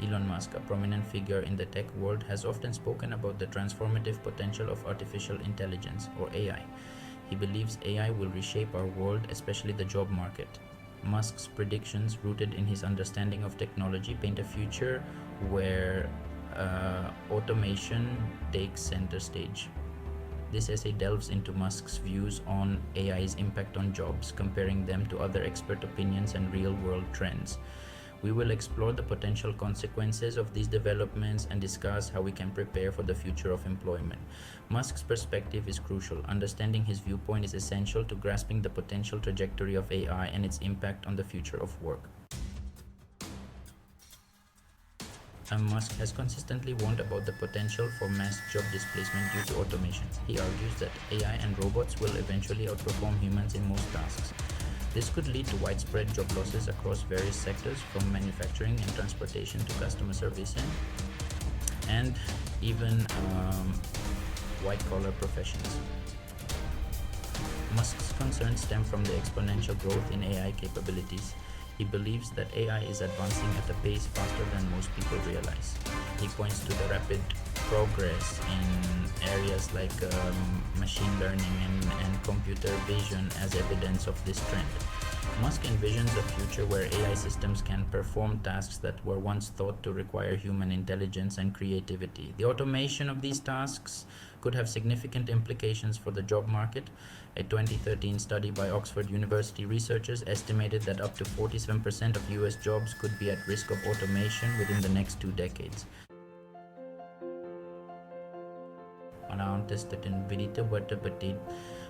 Elon Musk, a prominent figure in the tech world, has often spoken about the transformative potential of artificial intelligence, or AI. He believes AI will reshape our world, especially the job market. Musk's predictions, rooted in his understanding of technology, paint a future where automation takes center stage. This essay delves into Musk's views on AI's impact on jobs, comparing them to other expert opinions and real-world trends. We will explore the potential consequences of these developments and discuss how we can prepare for the future of employment. Musk's perspective is crucial. Understanding his viewpoint is essential to grasping the potential trajectory of AI and its impact on the future of work. Musk has consistently warned about the potential for mass job displacement due to automation. He argues that AI and robots will eventually outperform humans in most tasks. This could lead to widespread job losses across various sectors, from manufacturing and transportation to customer service and even white-collar professions. Musk's concerns stem from the exponential growth in AI capabilities. He believes that AI is advancing at a pace faster than most people realize. He points to the rapid progress in areas like machine learning and computer vision as evidence of this trend. Musk envisions a future where AI systems can perform tasks that were once thought to require human intelligence and creativity. The automation of these tasks could have significant implications for the job market. A 2013 study by Oxford University researchers estimated that up to 47% of US jobs could be at risk of automation within the next 2 decades.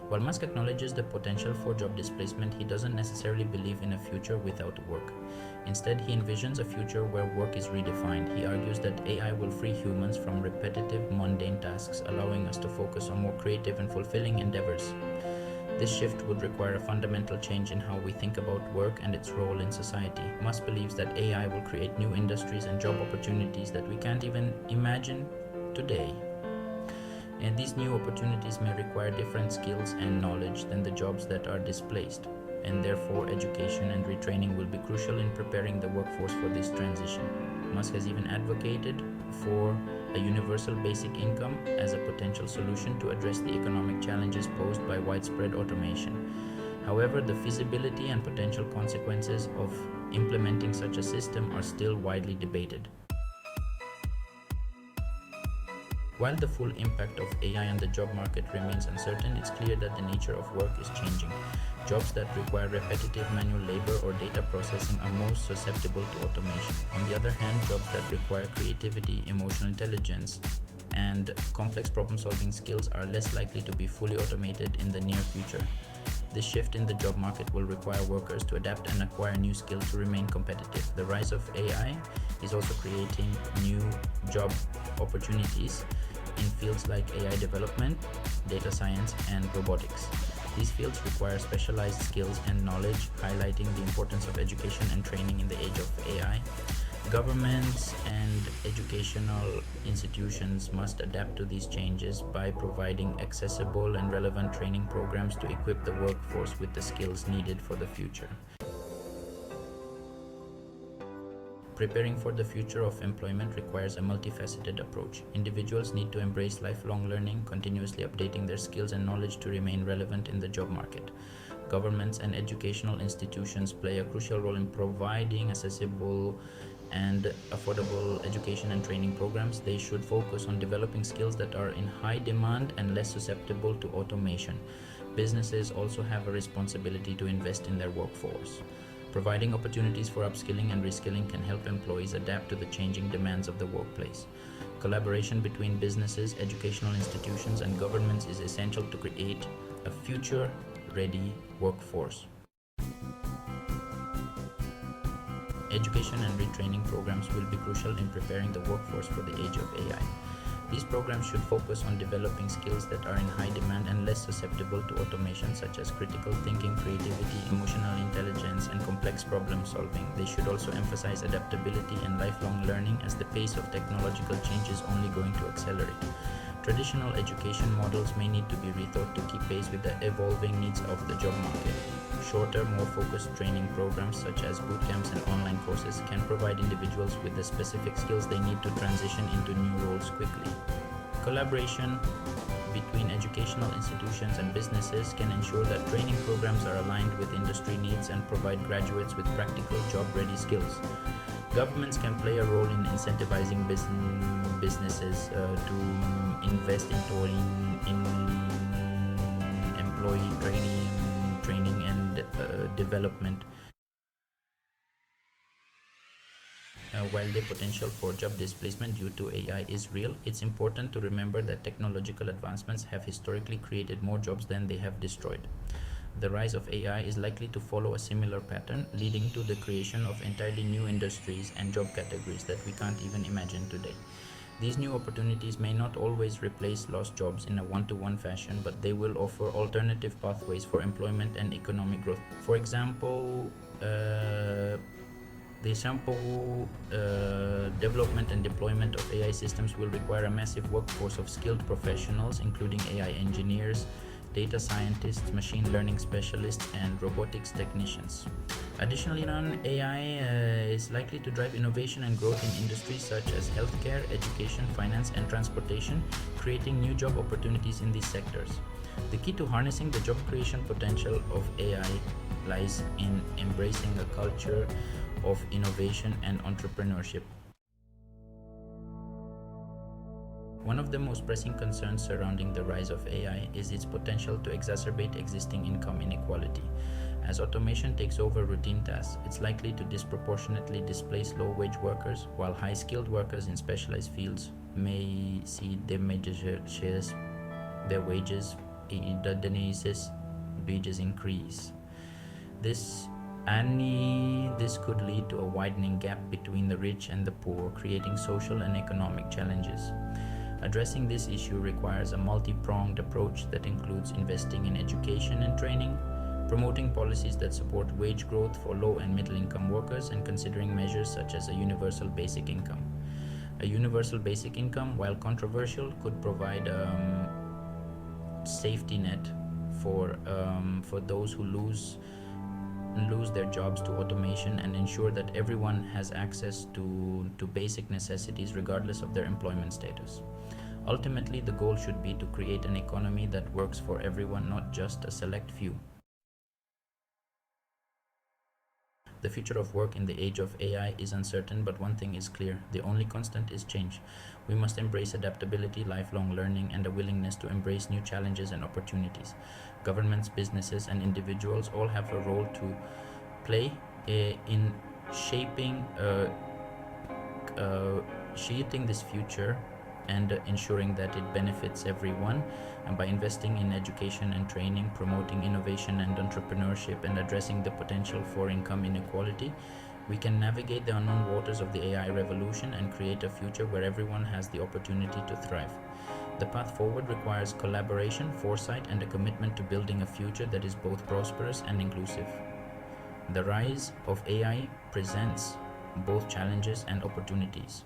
While Musk acknowledges the potential for job displacement, he doesn't necessarily believe in a future without work. Instead, he envisions a future where work is redefined. He argues that AI will free humans from repetitive, mundane tasks, allowing us to focus on more creative and fulfilling endeavors. This shift would require a fundamental change in how we think about work and its role in society. Musk believes that AI will create new industries and job opportunities that we can't even imagine today. And these new opportunities may require different skills and knowledge than the jobs that are displaced, and therefore education and retraining will be crucial in preparing the workforce for this transition. Musk has even advocated for a universal basic income as a potential solution to address the economic challenges posed by widespread automation. However, the feasibility and potential consequences of implementing such a system are still widely debated. While the full impact of AI on the job market remains uncertain, it's clear that the nature of work is changing. Jobs that require repetitive manual labor or data processing are most susceptible to automation. On the other hand, jobs that require creativity, emotional intelligence, and complex problem-solving skills are less likely to be fully automated in the near future. This shift in the job market will require workers to adapt and acquire new skills to remain competitive. The rise of AI is also creating new job opportunities in fields like AI development, data science, and robotics. These fields require specialized skills and knowledge, highlighting the importance of education and training in the age of AI. Governments and educational institutions must adapt to these changes by providing accessible and relevant training programs to equip the workforce with the skills needed for the future. Preparing for the future of employment requires a multifaceted approach. Individuals need to embrace lifelong learning, continuously updating their skills and knowledge to remain relevant in the job market. Governments and educational institutions play a crucial role in providing accessible and affordable education and training programs. They should focus on developing skills that are in high demand and less susceptible to automation. Businesses also have a responsibility to invest in their workforce. Providing opportunities for upskilling and reskilling can help employees adapt to the changing demands of the workplace. Collaboration between businesses, educational institutions, and governments is essential to create a future-ready workforce. Education and retraining programs will be crucial in preparing the workforce for the age of AI. These programs should focus on developing skills that are in high demand and less susceptible to automation, such as critical thinking, creativity, emotional intelligence, and complex problem solving. They should also emphasize adaptability and lifelong learning, as the pace of technological change is only going to accelerate. Traditional education models may need to be rethought to keep pace with the evolving needs of the job market. shorter, more focused training programs such as bootcamps and online courses can provide individuals with the specific skills they need to transition into new roles quickly. Collaboration between educational institutions and businesses can ensure that training programs are aligned with industry needs and provide graduates with practical job-ready skills. Governments can play a role in incentivizing businesses to invest in employee training and development. While the potential for job displacement due to AI is real, it's important to remember that technological advancements have historically created more jobs than they have destroyed. The rise of AI is likely to follow a similar pattern, leading to the creation of entirely new industries and job categories that we can't even imagine today. These new opportunities may not always replace lost jobs in a one-to-one fashion, but they will offer alternative pathways for employment and economic growth. For example, the sample development and deployment of AI systems will require a massive workforce of skilled professionals, including AI engineers, data scientists, machine learning specialists, and robotics technicians. Additionally, AI is likely to drive innovation and growth in industries such as healthcare, education, finance, and transportation, creating new job opportunities in these sectors. The key to harnessing the job creation potential of AI lies in embracing a culture of innovation and entrepreneurship. One of the most pressing concerns surrounding the rise of AI is its potential to exacerbate existing income inequality. As automation takes over routine tasks, it's likely to disproportionately displace low-wage workers, while high-skilled workers in specialized fields may see their wages increase. This could lead to a widening gap between the rich and the poor, creating social and economic challenges. Addressing this issue requires a multi-pronged approach that includes investing in education and training, promoting policies that support wage growth for low and middle-income workers, and considering measures such as a universal basic income. A universal basic income, while controversial, could provide a safety net for those who lose their jobs to automation and ensure that everyone has access to basic necessities regardless of their employment status. Ultimately, the goal should be to create an economy that works for everyone, not just a select few. The future of work in the age of AI is uncertain, but one thing is clear: the only constant is change. We must embrace adaptability, lifelong learning, and a willingness to embrace new challenges and opportunities. Governments, businesses, and individuals all have a role to play in shaping this future and ensuring that it benefits everyone. And by investing in education and training, promoting innovation and entrepreneurship, and addressing the potential for income inequality, we can navigate the unknown waters of the AI revolution and create a future where everyone has the opportunity to thrive. The path forward requires collaboration, foresight, and a commitment to building a future that is both prosperous and inclusive. The rise of AI presents both challenges and opportunities.